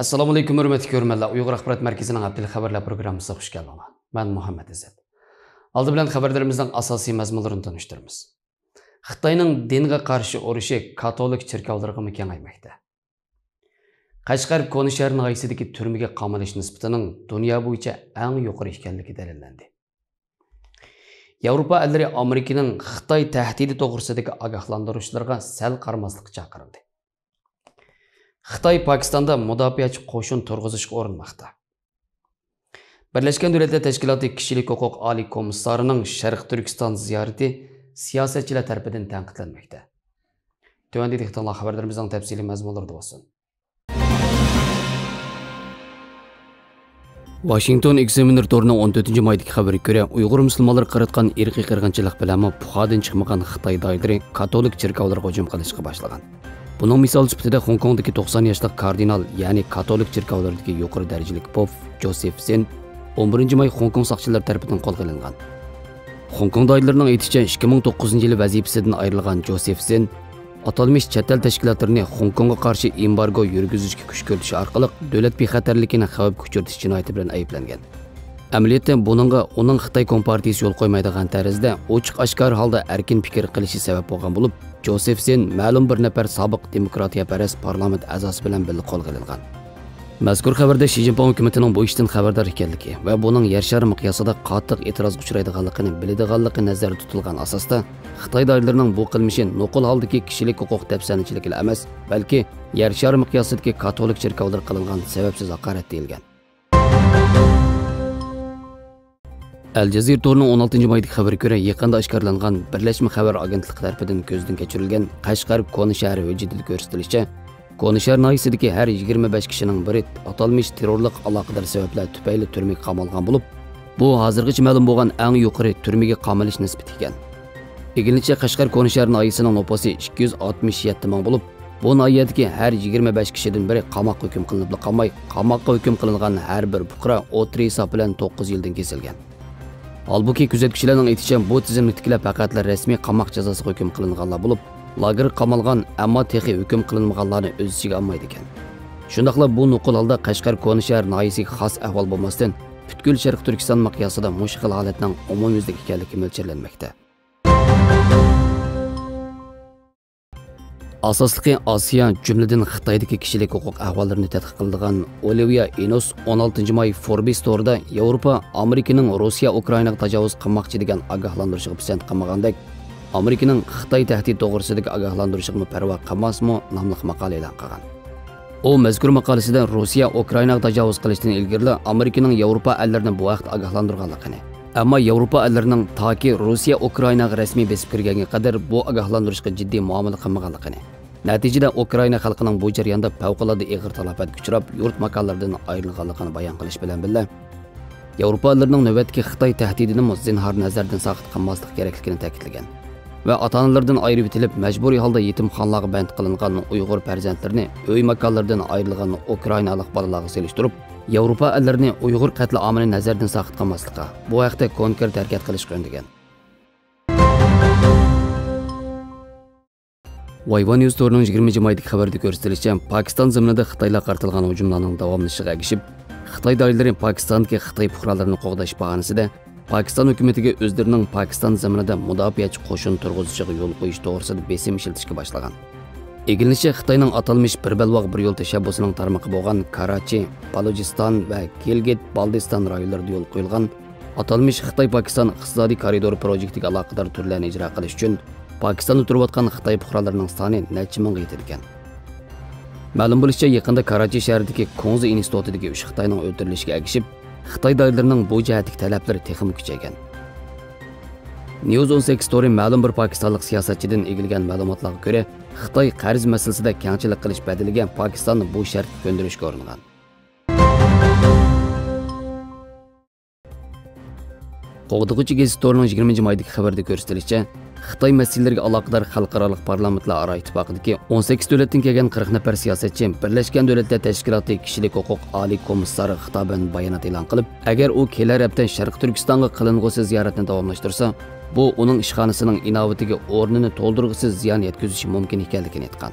Assalomu alaykum hurmatli ko'rmanlar. Uyg'ur axborot markazining Abdul xabarlar programmasiga xush keldinglar. Men Muhammad Izzat. Oldi bilan xabarlarimizning asosiy mazmunlarini tanishtiramiz. Xitoyning dinga qarshi urushi katolik cherkovlariga kengaymoqda. Qashqar Koni shahar noyasidagi turmaga qamalish nisbatining dunyo bo'yicha eng yuqori ekanligi dalillandi. Yevropa ellari Amerikaning Xitoy tahdidi to'g'risidagi ogohlantirishlarga sal qaramaslikka chaqirildi. Xitoy Pokistonda mudofaachi qo'shin turg'izishga urinmoqda. Birlashgan Davlatlar Tashkiloti kishilik huquq oliy komissarining Sharq Turkiston ziyorati siyosatchilar tomonidan tanqidlanmoqda. Tuvandagi xabarlarimizning tafsiliy mazmunlarida bo'lsin. Washington Examiner torining 14 maydagi xabariga ko'ra, Uyg'ur musulmonlar qaratgan irqiy qirg'inchilik bilan puxadan chiqmagan Xitoy doiralari katolik cherkovlarga hujum qilishga boshlagan. Bunun misal sifatida Hong Kongdagi 90 yoshli kardinal, ya'ni katolik cherkovlaridagi yuqori darajalik pop Joseph Sen 11 may Hong Kong soqchilari tomonidan qo'lga olingan. Hong Kong doiralarining aytishicha, 2009-yili vazifasidan ayrilgan Joseph Sen atalmış chet el tashkilotlarini Hong Kongga qarshi embargo yurgizishga kuch kiritish orqali davlat bexatarligini xavf kuchaytirish jinoyati bilan ayblangan. Amaliyotda buningga uning Xitoy kompartiyasi yo'l qo'ymaydigan tarzda ochiq-oshkor holda erkin fikr qilishi sabab bo'lgan bo'lib, Joseph Sen ma'lum bir nafar sobiq demokratiyaparast parlament a'zosi bilan birga qo'lga olingan. Mazkur xabarda Xi Jinping hukumatining bu ishdan xabardor ekanligi va buning yer shari miqyosida qattiq e'tirozga uchraydiganligini biladiganligi nazarda tutilgan asosda Xitoy doiralarining bu qilmishi nuqul holdagi kishilik huquq dafsanchiligi emas, balki yer shari miqyosidagi katolik cherkovlar qilingan sababsiz haqorat deyilgan. Al Jazeera torining 16 maydagi xabariga ko'ra, yaqinda oshkorlangan Birlashma xabar agentligi tomonidan ko'zdan kechirilgan Qashqar Koni shahri hujjatida ko'rsatilishicha, Koni shahar noyasidagi har 25 kishining biri atalmış terrorlik aloqador sabablar tufayli turmaga qamalgan bo'lib, bu hozirgacha ma'lum bo'lgan eng yuqori turmaga qamalish nisbati ekan. Eginlikcha Qashqar Koni shahar noyasining nupusi 267 ming bo'lib, bu noyadagi har 25 kishidan biri qamoqqa hukm qilinib qolmay, qamoqqa hukm qilingan har bir fuqaro o'tri hisob bilan 9 yildan kesilgan. Halbuki kuzatuvchilarning aytishicha, bu tizimlikdagilar faqatlar rasmiy qamoq jazosiga hukm qilinganlar bo'lib, lager qamalgan, ammo texi hukm qilinmaganlarni o'z ichiga olmaydi ekan. Shundaqla bu nuqul holda Qashqar Koni shahar noyasiga xos ahvol bo'lmasdan, butkul Sharq Turkiston miqyosida mushkil holatning umumyuzlik ekanligi mo'ljallanmoqda. Asosligi Osiyo, jumladan Xitoydagi kishilik huquq ahvollarini tadqiq qiladigan Olivia Enos 16 may Forbes torida Yevropa Amerikaning Rossiya Ukrainaga tajovuz qilmoqchi degan ogohlantirishga pisand qilmagandek, Amerikaning Xitoy tahdid to'g'risidagi ogohlantirishga parvo qilmasmi nomli maqola e'lon qilgan. U mazkur maqolasida Rossiya Ukrainaga tajovuz qilishdan ilgari Amerikaning Yevropa allarini bu vaqt ogohlantirganligini, ammo Yevropa allarining toki Rossiya Ukrainaga rasmiy besib kirganga qadar bu ogohlantirishga jiddiy muomala qilmaganligini, natijada Ukraina xalqining bu jarayonda favqulodda ig'ir talofatga uchrab, yurt makonlaridan ayrilganligini bayon qilish bilan birga, Yevropa allarining navbatdagi Xitoy tahdidini zinhor nazardan saqit qilmaslik kerakligini ta'kidlagan va ota-onalardan ayirib etilib, majburiy holda yetimxonalarga band qilingan Uyg'ur farzandlarini uy makonlaridan ayrilgan Ukrainalik bolalarga selishtirib, Yevropa allarini Uyg'ur qatl omini nazardan saqit qilmaslikka, bu haqda konkret harakat qilishga undagan. Wayva News torining 20 maydagi xabarida ko'rsatilishicha, Pokiston zaminida Xitoylar qartilgan hujumlarning davomlashishiga ergishib, Xitoy doiralari Pokistondagi Xitoy fuqarolarini qo'g'dash bahonasida Pokiston hukumatiga o'zlarining Pokiston zaminida mudofaachi qo'shin turg'izishiga yo'l qo'yish to'g'risida besim ishlatishga boshlagan. Egilincha Xitoyning atalmış bir balvoq bir yo'l tashabbusining tarmog'i bo'lgan Karachi, Balojiston va Gilgit-Baltiston rayonlarida yo'l qo'yilgan atalmış Xitoy-Pokiston iqtisodiy koridor projektiga aloqador turlarni ijro qilish uchun Pokistonda turayotgan Xitoy fuqarolarining soni necha mingga yetgan. Ma'lum bo'lishicha, yaqinda Karachi shahridagi Konzi institutidagi 3 Xitoyning o'ltirilishiga ergishib, Xitoy doiralarining bu jihatdagi talablari texnik kuchaygan. News 18 story ma'lum bir pokistonlik siyosatchidan egilgan ma'lumotlarga ko'ra, Xitoy qarz masalasida kengchilik qilish badaliga Pokistonni bu shartga ko'ndirishga uringan. Qo'g'dug'uchi gazeti torining 20 maydagi xabarida ko'rsatilishicha, Xitoy masalalariga aloqador xalqaro parlamentlararo ittifoqidagi 18 davlatdan kelgan 40 nafar siyosatchi Birlashgan Davlatlar Tashkiloti kishilik huquq oliy komissari xitobidan bayonot e'lon qilib, agar u kelar hafta Sharq Turkistonga qilingusi ziyoratini davomlashtirsa, bu uning ishxonasining inovatiga o'rnini to'ldirg'isiz ziyon yetkazishi mumkin ekanligini aytgan.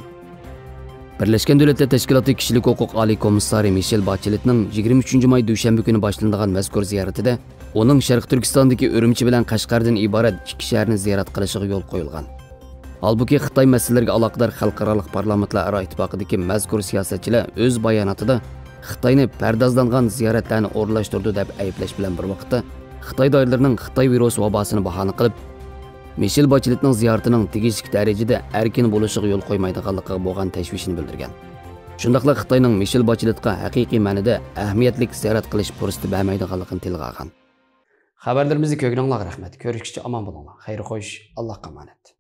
Birleşken Devletler Teşkilatı Kişilik Hukuk Ali Komissari Michel Bachelet'ning 23 may dushanba kuni boshlanadigan mazkur ziyoratida uning Sharq Turkistondagi Urumchi bilan Qashqardan iborat ikki shaharni ziyorat qilishiga yo'l qo'yilgan. Halbuki Xitoy masalalariga aloqador xalqaro parlamentlararo ittifoqidagi mazkur siyosatchilar o'z bayonotida Xitoyni pardozlangan ziyoratlarni o'rlashtirdi deb ayblash bilan bir vaqtda Xitoy doiralarining Xitoy virusi vabosini bahona qilib, Michel Bacheletning ziyoratining tegishli darajada erkin bo'lishiga yo'l qo'ymaydiganligiga bo'lgan tashvishini bildirgan. Shundaqla Xitoyning Michel Bacheletga haqiqiy ma'noda ahamiyatli ziyorat qilish fursati bermaydiganligini tilga olgan. Xabarlarimizni ko'rganingizga rahmat. Ko'rishguncha omon bo'linglar. Xayr xo'sh, Allohga omonat.